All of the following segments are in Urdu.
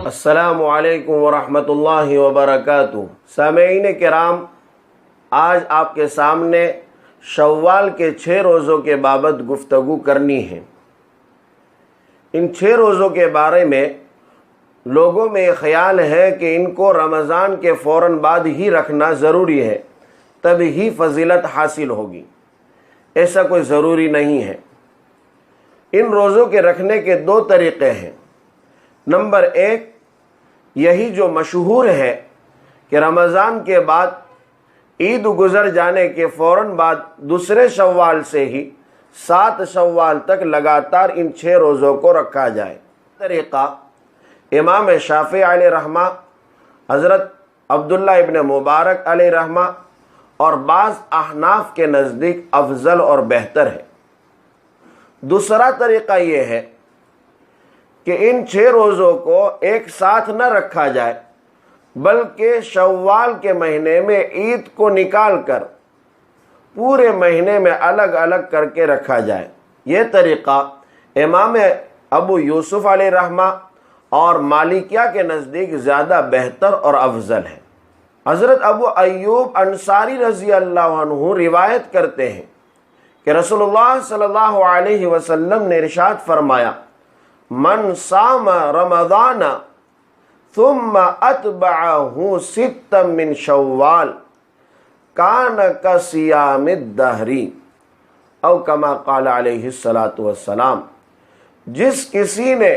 السلام علیکم ورحمۃ اللہ وبرکاتہ۔ سامعین کرام، آج آپ کے سامنے شوال کے 6 روزوں کے بابت گفتگو کرنی ہے۔ ان 6 روزوں کے بارے میں لوگوں میں خیال ہے کہ ان کو رمضان کے فوراً بعد ہی رکھنا ضروری ہے، تب ہی فضیلت حاصل ہوگی۔ ایسا کوئی ضروری نہیں ہے۔ ان روزوں کے رکھنے کے 2 طریقے ہیں۔ نمبر 1، یہی جو مشہور ہے کہ رمضان کے بعد عید گزر جانے کے فوراً بعد دوسرے شوال سے ہی 7 شوال تک لگاتار ان 6 روزوں کو رکھا جائے۔ طریقہ امام شافعی علیہ رحمہ، حضرت عبداللہ ابن مبارک علیہ رحمہ اور بعض احناف کے نزدیک افضل اور بہتر ہے۔ دوسرا طریقہ یہ ہے کہ ان 6 روزوں کو ایک ساتھ نہ رکھا جائے، بلکہ شوال کے مہینے میں عید کو نکال کر پورے مہینے میں الگ الگ کر کے رکھا جائے۔ یہ طریقہ امام ابو یوسف علیہ رحمہ اور مالکیہ کے نزدیک زیادہ بہتر اور افضل ہے۔ حضرت ابو ایوب انصاری رضی اللہ عنہ روایت کرتے ہیں کہ رسول اللہ صلی اللہ علیہ وسلم نے ارشاد فرمایا، من صام رمضان ثم اتبعہ 6 من شوال کان کصیام الدہر او کما قال علیہ السلام۔ جس کسی نے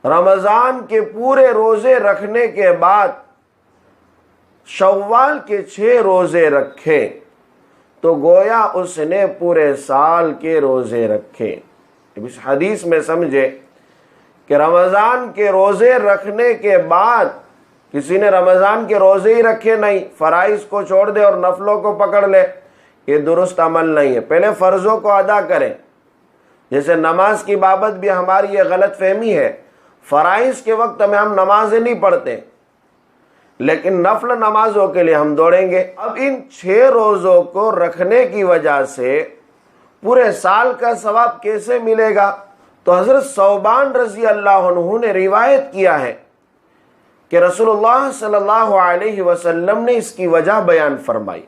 رمضان کے پورے روزے رکھنے کے بعد شوال کے 6 روزے رکھے تو گویا اس نے پورے سال کے روزے رکھے۔ اس حدیث میں سمجھے کہ رمضان کے روزے رکھنے کے بعد کسی نے رمضان کے روزے ہی رکھے نہیں، فرائض کو چھوڑ دے اور نفلوں کو پکڑ لے، یہ درست عمل نہیں ہے۔ پہلے فرضوں کو ادا کریں۔ جیسے نماز کی بابت بھی ہماری یہ غلط فہمی ہے، فرائض کے وقت میں ہم نمازیں نہیں پڑھتے، لیکن نفل نمازوں کے لیے ہم دوڑیں گے۔ اب ان 6 روزوں کو رکھنے کی وجہ سے پورے سال کا ثواب کیسے ملے گا؟ تو حضرت ثوبان رضی اللہ عنہ نے روایت کیا ہے کہ رسول اللہ صلی اللہ علیہ وسلم نے اس کی وجہ بیان فرمائی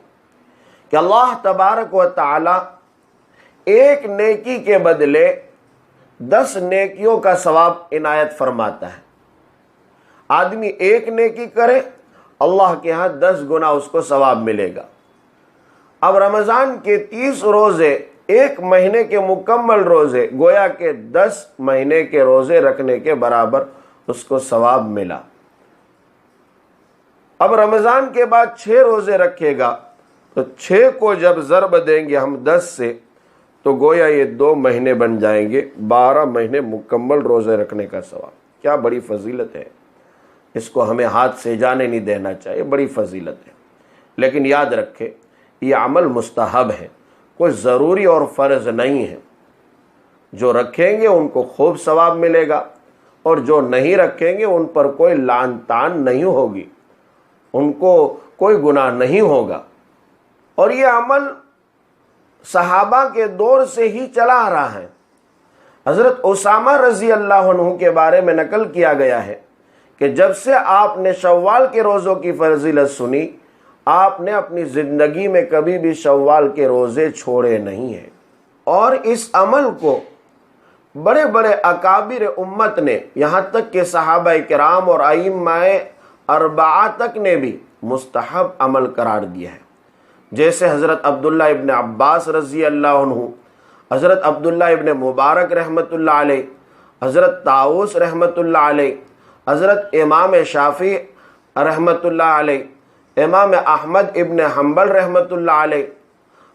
کہ اللہ تبارک و تعالی ایک نیکی کے بدلے 10 نیکیوں کا ثواب عنایت فرماتا ہے۔ آدمی ایک نیکی کرے، اللہ کے ہاں 10 گنا اس کو ثواب ملے گا۔ اب رمضان کے 30 روزے، ایک مہینے کے مکمل روزے، گویا کہ 10 مہینے کے روزے رکھنے کے برابر اس کو ثواب ملا۔ اب رمضان کے بعد 6 روزے رکھے گا تو 6 کو جب ضرب دیں گے ہم 10 سے تو گویا یہ 2 مہینے بن جائیں گے، 12 مہینے مکمل روزے رکھنے کا ثواب۔ کیا بڑی فضیلت ہے، اس کو ہمیں ہاتھ سے جانے نہیں دینا چاہیے، بڑی فضیلت ہے۔ لیکن یاد رکھے یہ عمل مستحب ہے، کوئی ضروری اور فرض نہیں ہے۔ جو رکھیں گے ان کو خوب ثواب ملے گا، اور جو نہیں رکھیں گے ان پر کوئی لعن طعن نہیں ہوگی، ان کو کوئی گناہ نہیں ہوگا۔ اور یہ عمل صحابہ کے دور سے ہی چلا آ رہا ہے۔ حضرت اسامہ رضی اللہ عنہ کے بارے میں نقل کیا گیا ہے کہ جب سے آپ نے شوال کے روزوں کی فضیلت سنی، آپ نے اپنی زندگی میں کبھی بھی شوال کے روزے چھوڑے نہیں ہیں۔ اور اس عمل کو بڑے بڑے اکابر امت نے، یہاں تک کہ صحابہ کرام اور ائمہ اربعہ تک نے بھی مستحب عمل قرار دیا ہے۔ جیسے حضرت عبداللہ ابن عباس رضی اللہ عنہ، حضرت عبداللہ ابن مبارک رحمۃ اللہ علیہ، حضرت طاؤس رحمۃ اللہ علیہ، حضرت امام شافعی رحمۃ اللہ علیہ، امام احمد ابن حنبل رحمۃ اللہ علیہ،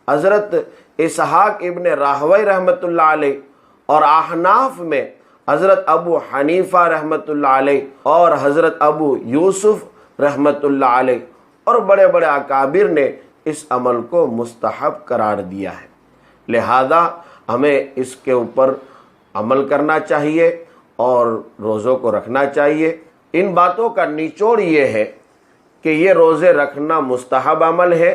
حضرت اسحاق ابن راہوی رحمۃ اللہ علیہ، اور احناف میں حضرت ابو حنیفہ رحمۃ اللہ علیہ اور حضرت ابو یوسف رحمۃ اللہ علیہ، اور بڑے بڑے اکابر نے اس عمل کو مستحب قرار دیا ہے۔ لہذا ہمیں اس کے اوپر عمل کرنا چاہیے اور روزوں کو رکھنا چاہیے۔ ان باتوں کا نچوڑ یہ ہے کہ یہ روزے رکھنا مستحب عمل ہے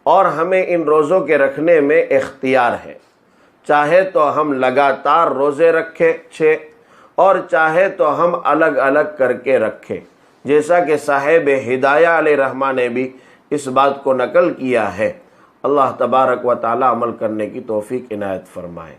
اور ہمیں ان روزوں کے رکھنے میں اختیار ہے، چاہے تو ہم لگاتار روزے رکھیں 6 اور چاہے تو ہم الگ الگ کر کے رکھیں، جیسا کہ صاحب ہدایہ علیہ رحمہ نے بھی اس بات کو نقل کیا ہے۔ اللہ تبارک و تعالی عمل کرنے کی توفیق عنایت فرمائے۔